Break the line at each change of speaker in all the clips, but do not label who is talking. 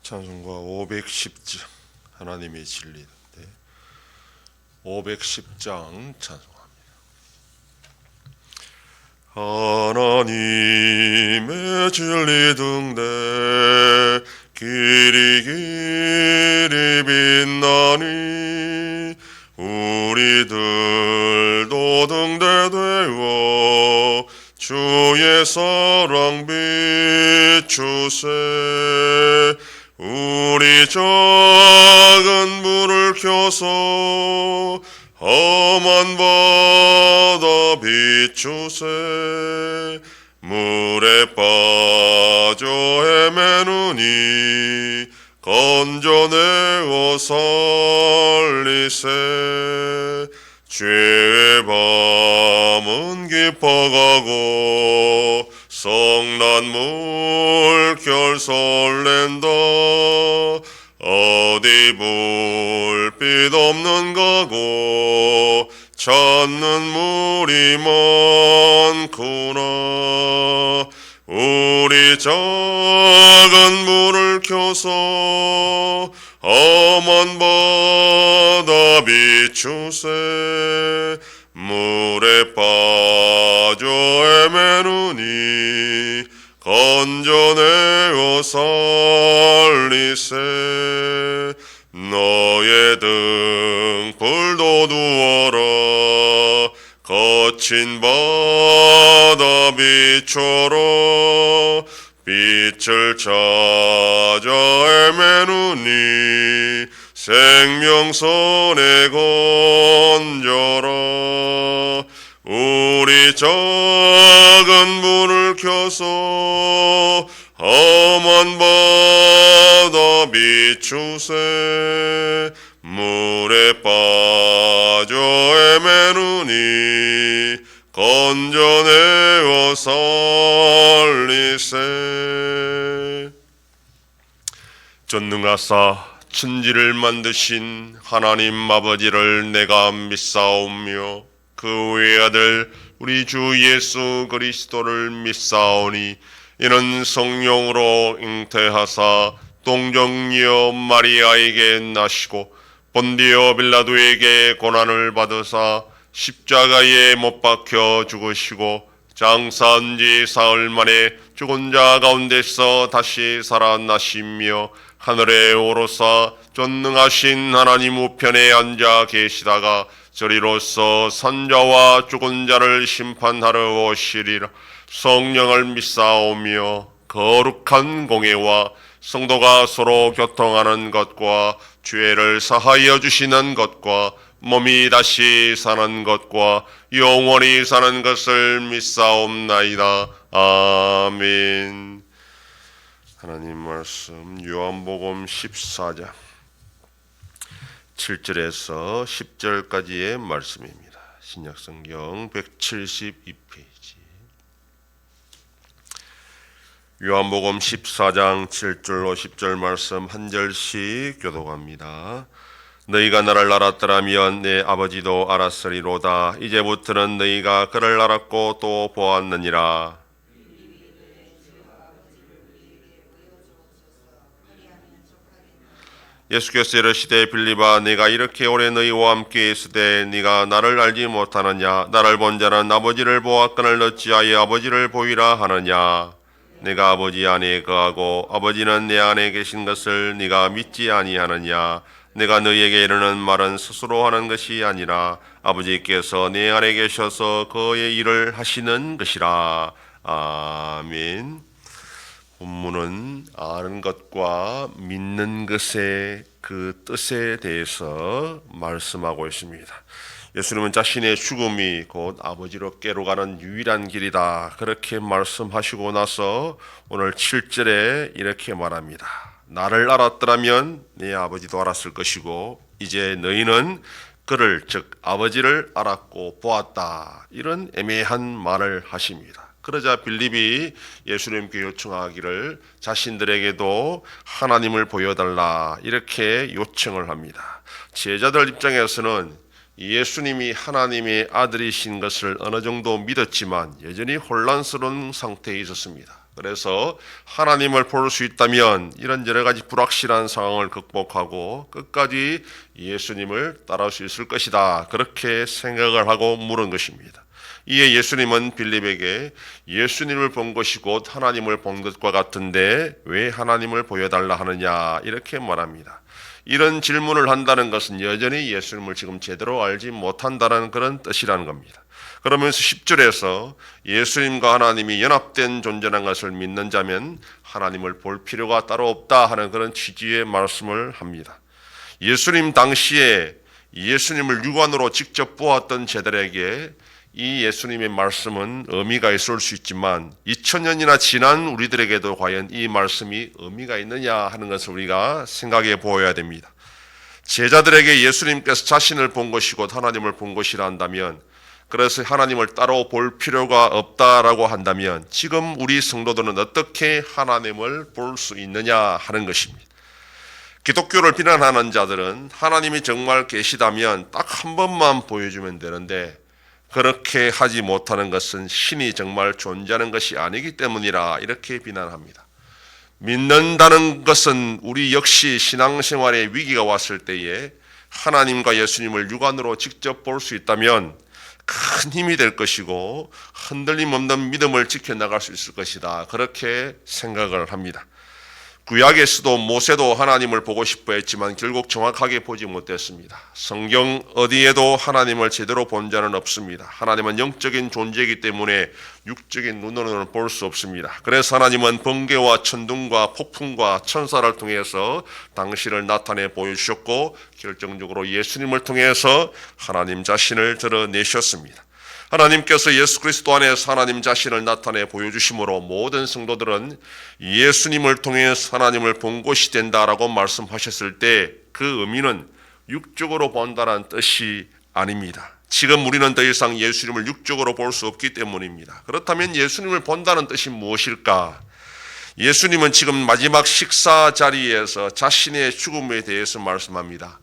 찬송가 510장 하나님의 진리인데 510장 찬송합니다. 하나님의 진리 등대 길이 길이 빛나니 우리들도 등대되어 주의 사랑 비추세. 우리 작은 불을 켜서 험한 바다 비추세. 물에 빠져 헤매느니 건져내어 살리세. 죄의 밤은 깊어가고 성난 물결 설렌다. 어디 불빛 없는 가고 찾는 물이 많구나. 우리 작은 불을 켜서 험한 바다 비추세. 물에 빠져 헤매느니 건져내어 살리세. 너의 등불도 두어라. 거친 바다 비춰라. 빛을 찾아 헤매느니 생명선에 건져라. 우리 작은 불을 켜서 험한 바다 비추세. 물에 빠져 헤매느니 건져내어 살리세. 전능하사 천지를 만드신 하나님 아버지를 내가 믿사오며 그 외아들 우리 주 예수 그리스도를 믿사오니 이는 성령으로 잉태하사 동정녀 마리아에게 나시고 본디오 빌라도에게 고난을 받으사 십자가에 못 박혀 죽으시고 장사한 지 사흘 만에 죽은 자 가운데서 다시 살아나시며 하늘에 오르사 전능하신 하나님 우편에 앉아 계시다가 저리로서 산자와 죽은 자를 심판하러 오시리라. 성령을 믿사오며 거룩한 공예와 성도가 서로 교통하는 것과 죄를 사하여 주시는 것과 몸이 다시 사는 것과 영원히 사는 것을 믿사옵나이다. 아멘. 하나님 말씀 요한복음 14장 7절에서 10절까지의 말씀입니다. 신약성경 172페이지. 요한복음 14장 7절로 10절 말씀 한 절씩 교독합니다. 너희가 나를 알았더라면 내 아버지도 알았으리로다. 이제부터는 너희가 그를 알았고 또 보았느니라. 예수께서 이르시되 빌립아 네가 이렇게 오래 너희와 함께 있으되 네가 나를 알지 못하느냐. 나를 본 자는 아버지를 보았거늘 어찌하여 아버지를 보이라 하느냐. 내가 아버지 안에 거하고 아버지는 내 안에 계신 것을 네가 믿지 아니하느냐. 내가 너희에게 이르는 말은 스스로 하는 것이 아니라 아버지께서 내 안에 계셔서 그의 일을 하시는 것이라. 아멘. 본문은 아는 것과 믿는 것의 그 뜻에 대해서 말씀하고 있습니다. 예수님은 자신의 죽음이 곧 아버지로 깨로 가는 유일한 길이다 그렇게 말씀하시고 나서 오늘 7절에 이렇게 말합니다. 나를 알았더라면 네 아버지도 알았을 것이고 이제 너희는 그를 즉 아버지를 알았고 보았다. 이런 애매한 말을 하십니다. 그러자 빌립이 예수님께 요청하기를 자신들에게도 하나님을 보여달라 이렇게 요청을 합니다. 제자들 입장에서는 예수님이 하나님의 아들이신 것을 어느 정도 믿었지만 여전히 혼란스러운 상태에 있었습니다. 그래서 하나님을 볼 수 있다면 이런 여러 가지 불확실한 상황을 극복하고 끝까지 예수님을 따라올 수 있을 것이다. 그렇게 생각을 하고 물은 것입니다. 이에 예수님은 빌립에게 예수님을 본 것이 곧 하나님을 본 것과 같은데 왜 하나님을 보여달라 하느냐 이렇게 말합니다. 이런 질문을 한다는 것은 여전히 예수님을 지금 제대로 알지 못한다는 그런 뜻이라는 겁니다. 그러면서 10절에서 예수님과 하나님이 연합된 존재라는 것을 믿는 자면 하나님을 볼 필요가 따로 없다 하는 그런 취지의 말씀을 합니다. 예수님 당시에 예수님을 육안으로 직접 보았던 제들에게 이 예수님의 말씀은 의미가 있을 수 있지만 2000년이나 지난 우리들에게도 과연 이 말씀이 의미가 있느냐 하는 것을 우리가 생각해 보아야 됩니다. 제자들에게 예수님께서 자신을 본 것이고 하나님을 본 것이라 한다면, 그래서 하나님을 따로 볼 필요가 없다라고 한다면 지금 우리 성도들은 어떻게 하나님을 볼 수 있느냐 하는 것입니다. 기독교를 비난하는 자들은 하나님이 정말 계시다면 딱 한 번만 보여주면 되는데 그렇게 하지 못하는 것은 신이 정말 존재하는 것이 아니기 때문이라 이렇게 비난합니다. 믿는다는 것은 우리 역시 신앙생활에 위기가 왔을 때에 하나님과 예수님을 육안으로 직접 볼 수 있다면 큰 힘이 될 것이고 흔들림 없는 믿음을 지켜나갈 수 있을 것이다. 그렇게 생각을 합니다. 구약에서도 모세도 하나님을 보고 싶어 했지만 결국 정확하게 보지 못했습니다. 성경 어디에도 하나님을 제대로 본 자는 없습니다. 하나님은 영적인 존재이기 때문에 육적인 눈으로는 볼 수 없습니다. 그래서 하나님은 번개와 천둥과 폭풍과 천사를 통해서 당신을 나타내 보여주셨고 결정적으로 예수님을 통해서 하나님 자신을 드러내셨습니다. 하나님께서 예수 그리스도 안에서 하나님 자신을 나타내 보여주심으로 모든 성도들은 예수님을 통해서 하나님을 본 것이 된다라고 말씀하셨을 때 그 의미는 육적으로 본다는 뜻이 아닙니다. 지금 우리는 더 이상 예수님을 육적으로 볼 수 없기 때문입니다. 그렇다면 예수님을 본다는 뜻이 무엇일까? 예수님은 지금 마지막 식사 자리에서 자신의 죽음에 대해서 말씀합니다.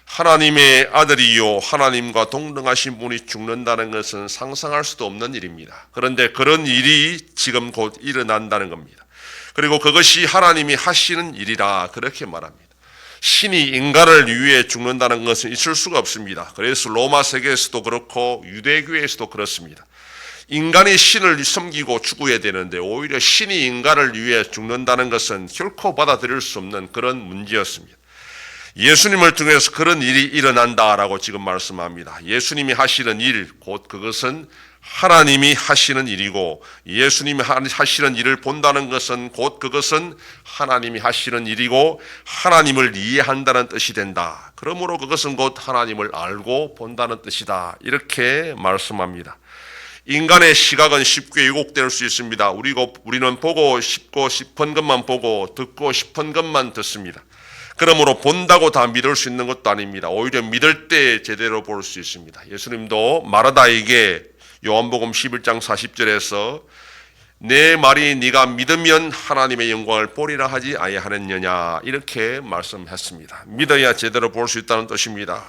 하나님의 아들이요 하나님과 동등하신 분이 죽는다는 것은 상상할 수도 없는 일입니다. 그런데 그런 일이 지금 곧 일어난다는 겁니다. 그리고 그것이 하나님이 하시는 일이라 그렇게 말합니다. 신이 인간을 위해 죽는다는 것은 있을 수가 없습니다. 그래서 로마 세계에서도 그렇고 유대교에서도 그렇습니다. 인간이 신을 섬기고 죽어야 되는데 오히려 신이 인간을 위해 죽는다는 것은 결코 받아들일 수 없는 그런 문제였습니다. 예수님을 통해서 그런 일이 일어난다라고 지금 말씀합니다. 예수님이 하시는 일, 곧 그것은 하나님이 하시는 일이고 예수님이 하시는 일을 본다는 것은 곧 그것은 하나님이 하시는 일이고 하나님을 이해한다는 뜻이 된다. 그러므로 그것은 곧 하나님을 알고 본다는 뜻이다. 이렇게 말씀합니다. 인간의 시각은 쉽게 왜곡될 수 있습니다. 우리는 보고 싶은 것만 보고 듣고 싶은 것만 듣습니다. 그러므로 본다고 다 믿을 수 있는 것도 아닙니다. 오히려 믿을 때 제대로 볼 수 있습니다. 예수님도 마르다에게 요한복음 11장 40절에서 내 말이 네가 믿으면 하나님의 영광을 보리라 하지 아니하느냐 이렇게 말씀했습니다. 믿어야 제대로 볼 수 있다는 뜻입니다.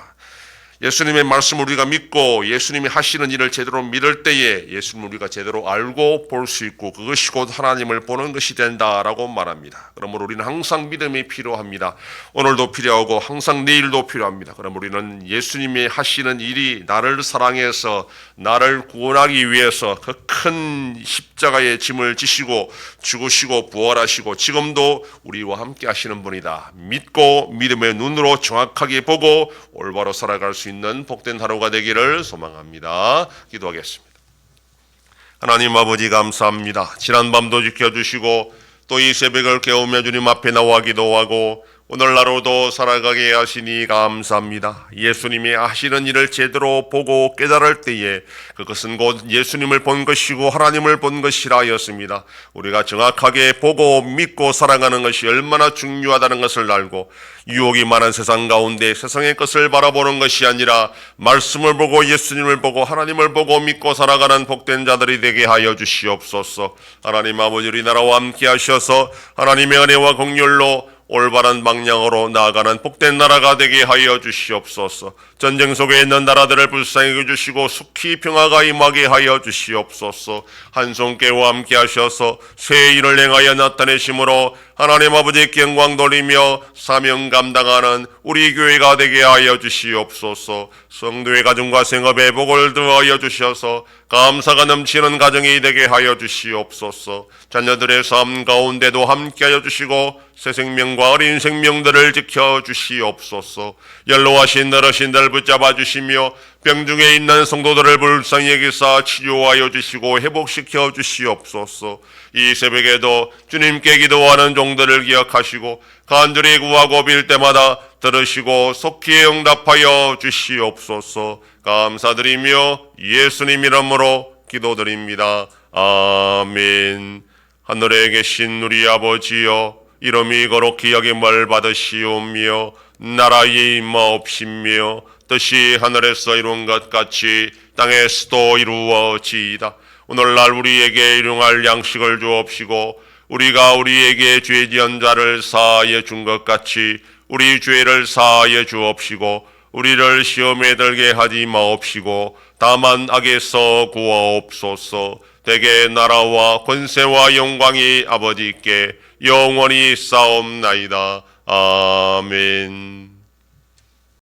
예수님의 말씀을 우리가 믿고 예수님이 하시는 일을 제대로 믿을 때에 예수님을 우리가 제대로 알고 볼 수 있고 그것이 곧 하나님을 보는 것이 된다라고 말합니다. 그러므로 우리는 항상 믿음이 필요합니다. 오늘도 필요하고 항상 내일도 필요합니다. 그럼 우리는 예수님이 하시는 일이 나를 사랑해서 나를 구원하기 위해서 그 큰 십자가의 짐을 지시고 죽으시고 부활하시고 지금도 우리와 함께 하시는 분이다. 믿고 믿음의 눈으로 정확하게 보고 올바로 살아갈 수 있는 복된 하루가 되기를 소망합니다. 기도하겠습니다. 하나님 아버지 감사합니다. 지난 밤도 지켜주시고 또 이 새벽을 깨우며 주님 앞에 나와 기도하고 오늘날로도 살아가게 하시니 감사합니다. 예수님이 하시는 일을 제대로 보고 깨달을 때에 그것은 곧 예수님을 본 것이고 하나님을 본 것이라 하였습니다. 우리가 정확하게 보고 믿고 살아가는 것이 얼마나 중요하다는 것을 알고 유혹이 많은 세상 가운데 세상의 것을 바라보는 것이 아니라 말씀을 보고 예수님을 보고 하나님을 보고 믿고 살아가는 복된 자들이 되게 하여 주시옵소서. 하나님 아버지 우리나라와 함께 하셔서 하나님의 은혜와 긍휼로 올바른 방향으로 나아가는 복된 나라가 되게 하여 주시옵소서. 전쟁 속에 있는 나라들을 불쌍히 여겨주시고 속히 평화가 임하게 하여 주시옵소서. 한 손께와 함께 하셔서 새 일을 행하여 나타내심으로 하나님 아버지께 영광 돌리며 사명 감당하는 우리 교회가 되게 하여 주시옵소서. 성도의 가정과 생업에 복을 더하여 주셔서 감사가 넘치는 가정이 되게 하여 주시옵소서. 자녀들의 삶 가운데도 함께하여 주시고 새 생명과 어린 생명들을 지켜 주시옵소서. 연로하신 어르신들 붙잡아 주시며 병중에 있는 성도들을 불쌍히 여기사 치료하여 주시고 회복시켜 주시옵소서. 이 새벽에도 주님께 기도하는 종들을 기억하시고 간절히 구하고 빌 때마다 들으시고 속히 응답하여 주시옵소서. 감사드리며 예수님 이름으로 기도드립니다. 아멘. 하늘에 계신 우리 아버지여, 이름이 거룩히 여김을 받으시오며 나라의 임하옵시며 뜻이 하늘에서 이룬 것 같이 땅에서도 이루어지이다. 오늘날 우리에게 일용할 양식을 주옵시고 우리가 우리에게 죄 지은 자를 사하여 준 것 같이 우리 죄를 사하여 주옵시고 우리를 시험에 들게 하지 마옵시고 다만 악에서 구하옵소서. 대개 나라와 권세와 영광이 아버지께 영원히 싸움나이다. 아멘.